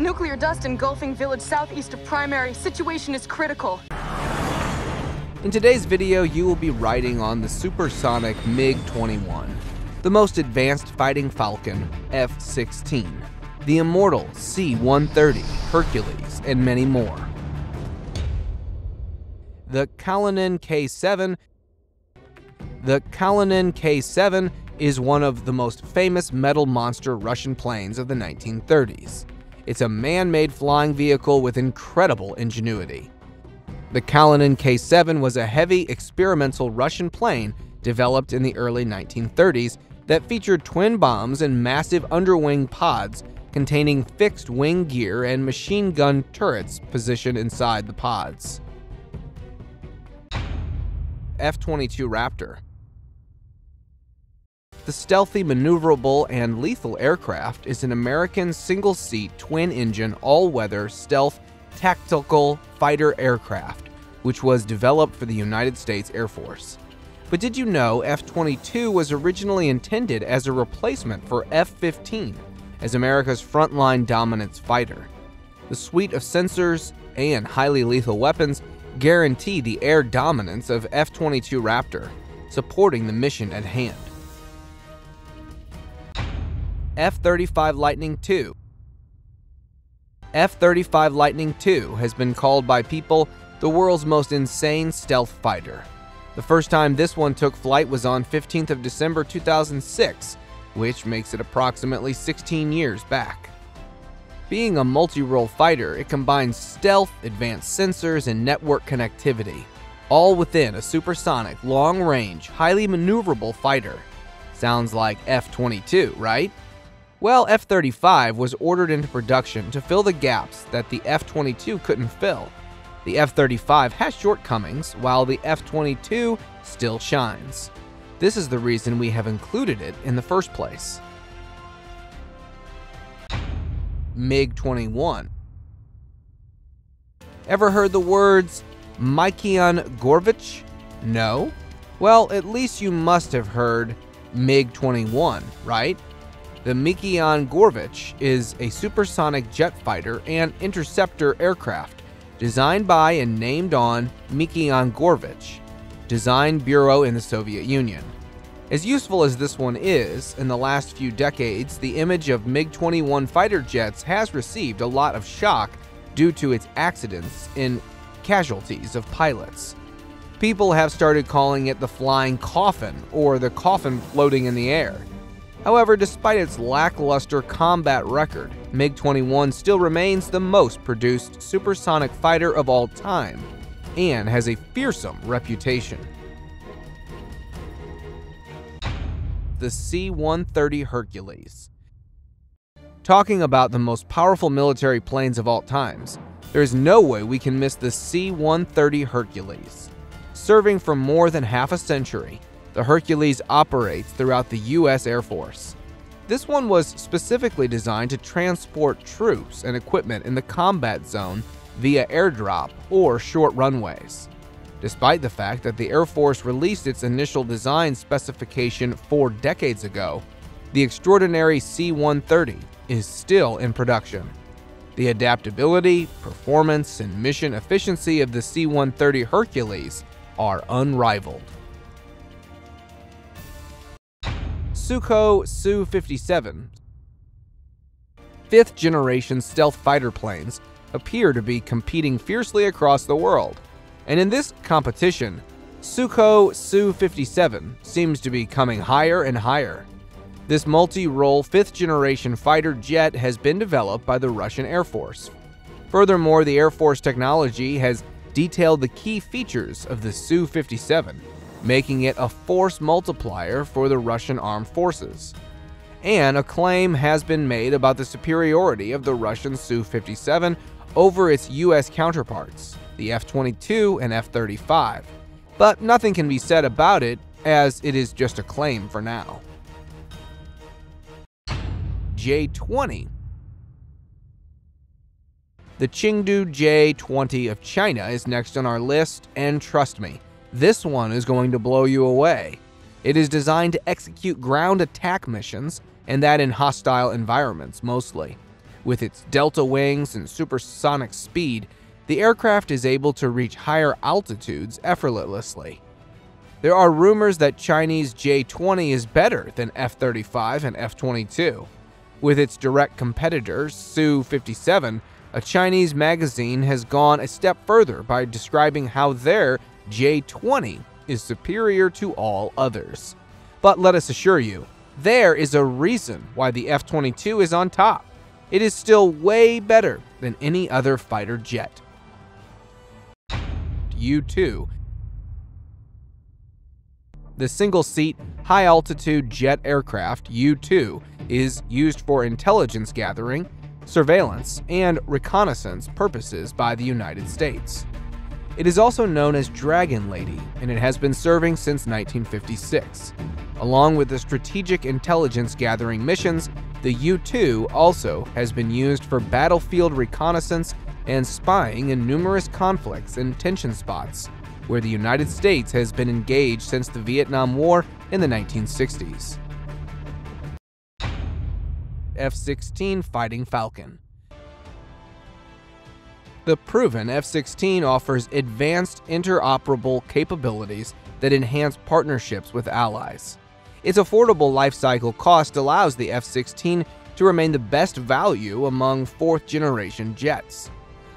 Nuclear dust engulfing village southeast of primary. Situation is critical. In today's video, you will be riding on the supersonic MiG-21, the most advanced fighting Falcon F-16, the immortal C-130 Hercules, and many more. The KALININ K-7 is one of the most famous metal monster Russian planes of the 1930s. It's a man-made flying vehicle with incredible ingenuity. The KALININ K-7 was a heavy, experimental Russian plane developed in the early 1930s that featured twin bombs and massive underwing pods containing fixed wing gear and machine gun turrets positioned inside the pods. F-22 Raptor. The stealthy, maneuverable, and lethal aircraft is an American single-seat, twin-engine, all-weather, stealth, tactical fighter aircraft, which was developed for the United States Air Force. But did you know F-22 was originally intended as a replacement for F-15 as America's frontline dominance fighter? The suite of sensors and highly lethal weapons guarantee the air dominance of F-22 Raptor, supporting the mission at hand. F-35 Lightning II. F-35 Lightning II has been called by people the world's most insane stealth fighter. The first time this one took flight was on 15th of December 2006, which makes it approximately 16 years back. Being a multi-role fighter, it combines stealth, advanced sensors, and network connectivity, all within a supersonic, long-range, highly maneuverable fighter. Sounds like F-22, right? Well, F-35 was ordered into production to fill the gaps that the F-22 couldn't fill. The F-35 has shortcomings, while the F-22 still shines. This is the reason we have included it in the first place. MiG-21. Ever heard the words Mikhail Gorbachev? No? Well, at least you must have heard MiG-21, right? The Mikhail Gorbachev is a supersonic jet fighter and interceptor aircraft designed by and named on Mikhail Gorbachev Design Bureau in the Soviet Union. As useful as this one is, in the last few decades, the image of MiG-21 fighter jets has received a lot of shock due to its accidents and casualties of pilots. People have started calling it the flying coffin or the coffin floating in the air. However, despite its lackluster combat record, MiG-21 still remains the most produced supersonic fighter of all time and has a fearsome reputation. The C-130 Hercules. Talking about the most powerful military planes of all times, there is no way we can miss the C-130 Hercules. Serving for more than half a century, the Hercules operates throughout the U.S. Air Force. This one was specifically designed to transport troops and equipment in the combat zone via airdrop or short runways. Despite the fact that the Air Force released its initial design specification 4 decades ago, the extraordinary C-130 is still in production. The adaptability, performance, and mission efficiency of the C-130 Hercules are unrivaled. SUKHOI Su-57. 5th-generation stealth fighter planes appear to be competing fiercely across the world, and in this competition, SUKHOI Su-57 seems to be coming higher and higher. This multi-role 5th-generation fighter jet has been developed by the Russian Air Force. Furthermore, the Air Force technology has detailed the key features of the Su-57, making it a force multiplier for the Russian armed forces. And a claim has been made about the superiority of the Russian Su-57 over its U.S. counterparts, the F-22 and F-35. But nothing can be said about it, as it is just a claim for now. J-20. The Chengdu J-20 of China is next on our list, and trust me, this one is going to blow you away. It is designed to execute ground attack missions, and that in hostile environments mostly. With its delta wings and supersonic speed, the aircraft is able to reach higher altitudes effortlessly. There are rumors that Chinese J-20 is better than F-35 and F-22. With its direct competitor, Su-57, a Chinese magazine has gone a step further by describing how their J-20 is superior to all others. But let us assure you, there is a reason why the F-22 is on top. It is still way better than any other fighter jet. U-2. The single-seat, high-altitude jet aircraft U-2 is used for intelligence gathering, surveillance, and reconnaissance purposes by the United States. It is also known as Dragon Lady, and it has been serving since 1956. Along with the strategic intelligence gathering missions, the U-2 also has been used for battlefield reconnaissance and spying in numerous conflicts and tension spots, where the United States has been engaged since the Vietnam War in the 1960s. F-16 Fighting Falcon. The proven F-16 offers advanced interoperable capabilities that enhance partnerships with allies. Its affordable lifecycle cost allows the F-16 to remain the best value among fourth-generation jets.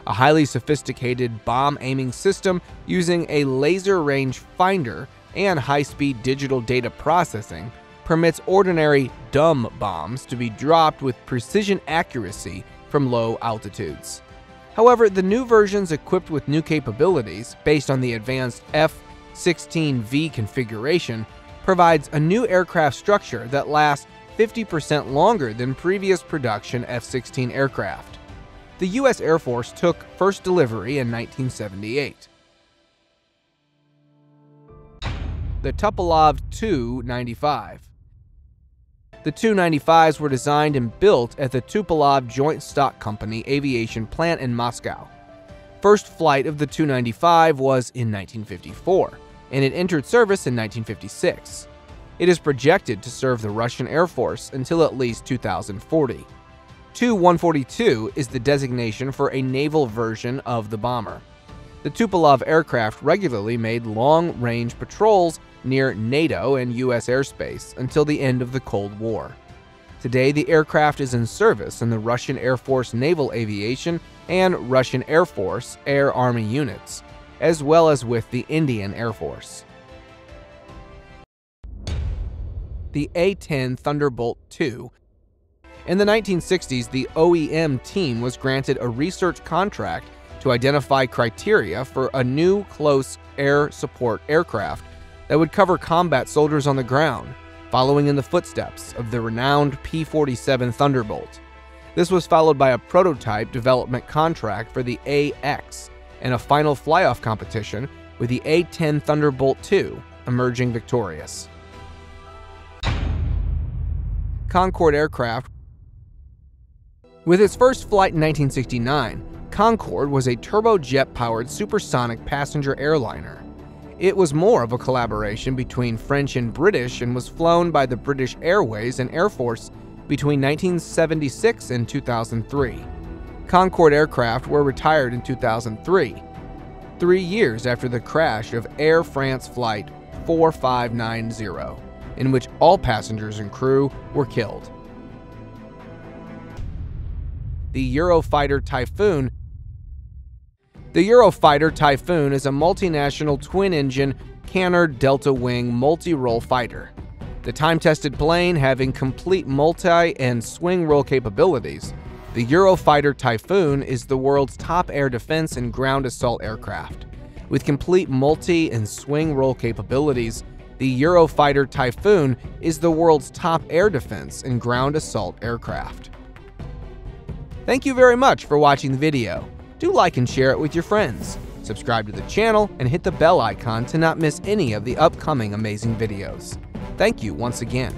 A highly sophisticated bomb-aiming system using a laser range finder and high-speed digital data processing permits ordinary dumb bombs to be dropped with precision accuracy from low altitudes. However, the new versions equipped with new capabilities based on the advanced F-16V configuration provides a new aircraft structure that lasts 50% longer than previous production F-16 aircraft. The U.S. Air Force took first delivery in 1978. The Tupolev Tu-95. The Tu-95s were designed and built at the Tupolev Joint Stock Company aviation plant in Moscow. First flight of the Tu-95 was in 1954, and it entered service in 1956. It is projected to serve the Russian Air Force until at least 2040. Tu-142 is the designation for a naval version of the bomber. The Tupolev aircraft regularly made long-range patrols near NATO and U.S. airspace until the end of the Cold War. Today, the aircraft is in service in the Russian Air Force Naval Aviation and Russian Air Force Air Army units, as well as with the Indian Air Force. The A-10 Thunderbolt II. In the 1960s, the OEM team was granted a research contract to identify criteria for a new close air support aircraft that would cover combat soldiers on the ground, following in the footsteps of the renowned P-47 Thunderbolt. This was followed by a prototype development contract for the AX and a final fly-off competition with the A-10 Thunderbolt II emerging victorious. Concorde aircraft. With its first flight in 1969, Concorde was a turbojet-powered supersonic passenger airliner. It was more of a collaboration between French and British and was flown by the British Airways and Air Force between 1976 and 2003. Concorde aircraft were retired in 2003, 3 years after the crash of Air France Flight 4590, in which all passengers and crew were killed. The Eurofighter Typhoon. The Eurofighter Typhoon is a multinational twin-engine, canard delta-wing multi-role fighter. The time-tested plane, having complete multi- and swing-role capabilities, the Eurofighter Typhoon is the world's top air defense and ground assault aircraft. With complete multi- and swing-role capabilities, the Eurofighter Typhoon is the world's top air defense and ground assault aircraft. Thank you very much for watching the video. Do like and share it with your friends. Subscribe to the channel and hit the bell icon to not miss any of the upcoming amazing videos. Thank you once again.